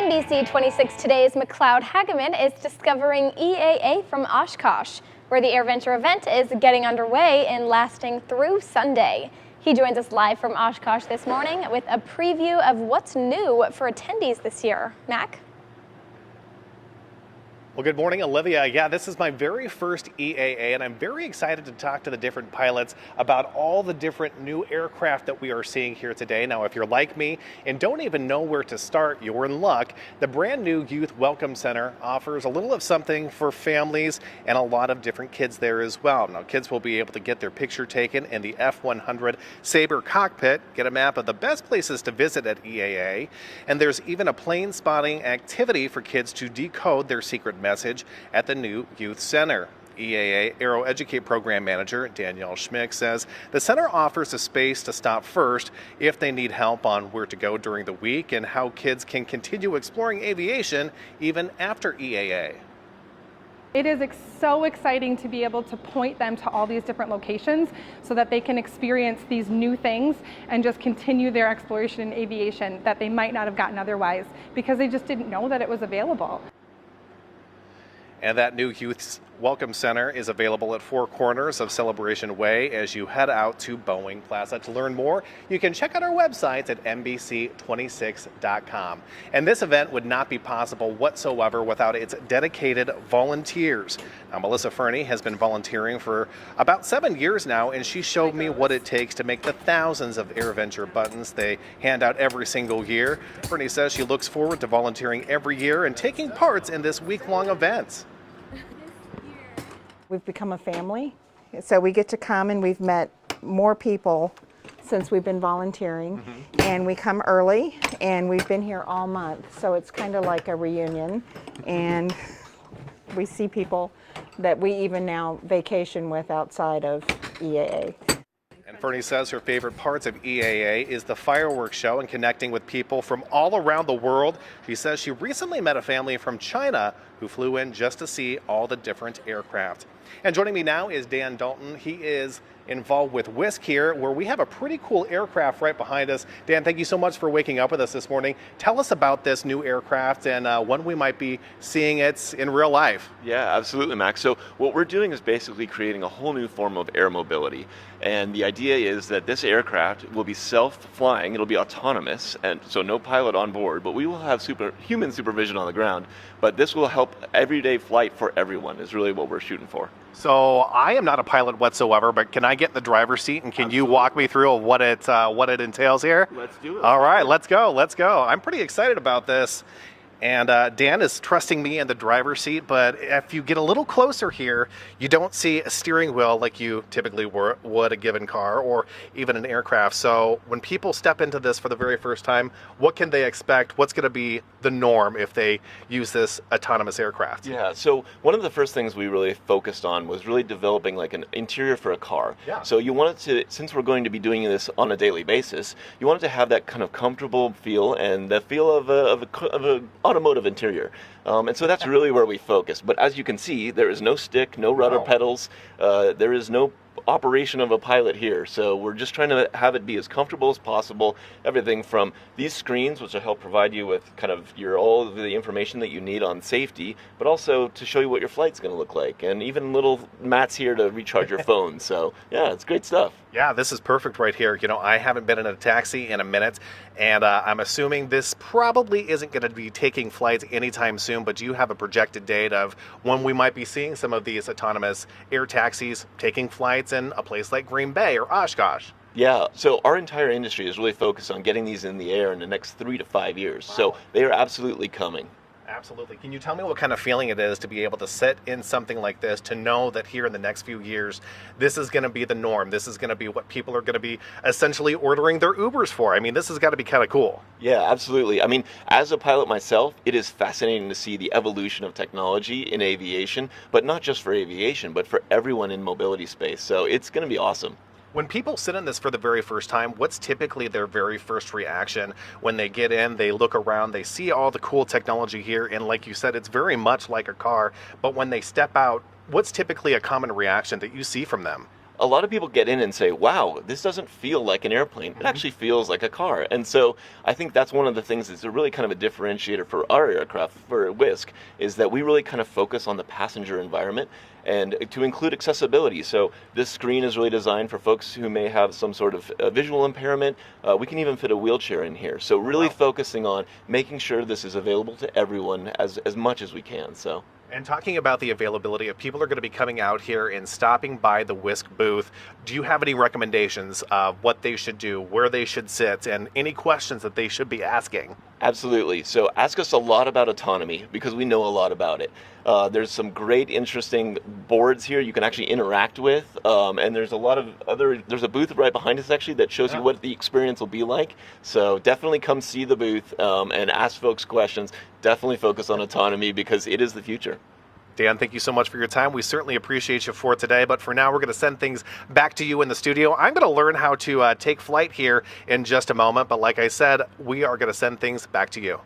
NBC 26 Today's McLeod Hageman is discovering EAA from Oshkosh, where the AirVenture event is getting underway and lasting through Sunday. He joins us live from Oshkosh this morning with a preview of what's new for attendees this year. Mac? Well, good morning, Olivia. Yeah, this is my very first EAA, and I'm very excited to talk to the different pilots about all the different new aircraft that we are seeing here today. Now, if you're like me and don't even know where to start, you're in luck. The brand new Youth Welcome Center offers a little of something for families and a lot of different kids there as well. Now, kids will be able to get their picture taken in the F-100 Sabre cockpit, get a map of the best places to visit at EAA, and there's even a plane spotting activity for kids to decode their secret message at the new Youth Center. EAA Aero Educate Program Manager Danielle Schmick says the center offers a space to stop first if they need help on where to go during the week and how kids can continue exploring aviation even after EAA. It is so exciting to be able to point them to all these different locations so that they can experience these new things and just continue their exploration in aviation that they might not have gotten otherwise because they just didn't know that it was available. And that new Youth Welcome Center is available at four corners of Celebration Way as you head out to Boeing Plaza. To learn more, you can check out our websites at NBC26.com. And this event would not be possible whatsoever without its dedicated volunteers. Now, Melissa Fernie has been volunteering for about 7 years now, and she showed me what it takes to make the thousands of AirVenture buttons they hand out every single year. Fernie says she looks forward to volunteering every year and taking part in this week-long event. We've become a family, so we get to come, and we've met more people since we've been volunteering. And we come early, and we've been here all month, so it's kind of like a reunion, and we see people that we even now vacation with outside of EAA. And Fernie says her favorite parts of EAA is the fireworks show and connecting with people from all around the world. She says she recently met a family from China who flew in just to see all the different aircraft. And joining me now is Dan Dalton. He is involved with Whisk here, where we have a pretty cool aircraft right behind us. Dan, thank you so much for waking up with us this morning. Tell us about this new aircraft and when we might be seeing it in real life. Yeah, absolutely, Max. So what we're doing is basically creating a whole new form of air mobility. And the idea is that this aircraft will be self-flying, it'll be autonomous, and so no pilot on board, but we will have human supervision on the ground. But this will help everyday flight for everyone, is really what we're shooting for. So I am not a pilot whatsoever, but can I get in the driver's seat and can you walk me through what it entails here? Let's do it. All right, let's go. I'm pretty excited about this. And Dan is trusting me in the driver's seat, but if you get a little closer here, you don't see a steering wheel like you typically would a given car or even an aircraft. So when people step into this for the very first time, what can they expect? What's going to be the norm if they use this autonomous aircraft? Yeah, so one of the first things we really focused on was really developing like an interior for a car. Yeah. So you wanted to, since we're going to be doing this on a daily basis, you wanted to have that kind of comfortable feel and the feel of a automotive interior. And so that's really where we focus. But as you can see, there is no stick, no rudder pedals, there is no operation of a pilot here. So we're just trying to have it be as comfortable as possible. Everything from these screens, which will help provide you with kind of all of the information that you need on safety, but also to show you what your flight's going to look like, and even little mats here to recharge your phone. So yeah, it's great stuff. Yeah, this is perfect right here. You know, I haven't been in a taxi in a minute, and I'm assuming this probably isn't going to be taking flights anytime soon, but do you have a projected date of when we might be seeing some of these autonomous air taxis taking flights in a place like Green Bay or Oshkosh? Yeah, so our entire industry is really focused on getting these in the air in the next 3 to 5 years. Wow. So they are absolutely coming. Absolutely. Can you tell me what kind of feeling it is to be able to sit in something like this, to know that here in the next few years, this is going to be the norm. This is going to be what people are going to be essentially ordering their Ubers for. I mean, this has got to be kind of cool. Yeah, absolutely. I mean, as a pilot myself, it is fascinating to see the evolution of technology in aviation, but not just for aviation, but for everyone in mobility space. So it's going to be awesome. When people sit in this for the very first time, what's typically their very first reaction when they get in, they look around, they see all the cool technology here, and like you said, it's very much like a car, but when they step out, what's typically a common reaction that you see from them? a lot of people get in and say, wow, this doesn't feel like an airplane. It actually feels like a car. And so I think that's one of the things that's a really kind of a differentiator for our aircraft, for Whisk, is that we really kind of focus on the passenger environment and to include accessibility. So this screen is really designed for folks who may have some sort of visual impairment. We can even fit a wheelchair in here. So really focusing on making sure this is available to everyone as much as we can. So. And talking about the availability, if people are going to be coming out here and stopping by the Whisk booth, do you have any recommendations of what they should do, where they should sit, and any questions that they should be asking? Absolutely. So ask us a lot about autonomy because we know a lot about it. There's some great, interesting boards here you can actually interact with, and there's a lot of there's a booth right behind us actually that shows you what the experience will be like. So definitely come see the booth and ask folks questions. Definitely focus on autonomy because it is the future. Dan, thank you so much for your time. We certainly appreciate you for today, but for now, we're going to send things back to you in the studio. I'm going to learn how to take flight here in just a moment, but like I said, we are going to send things back to you.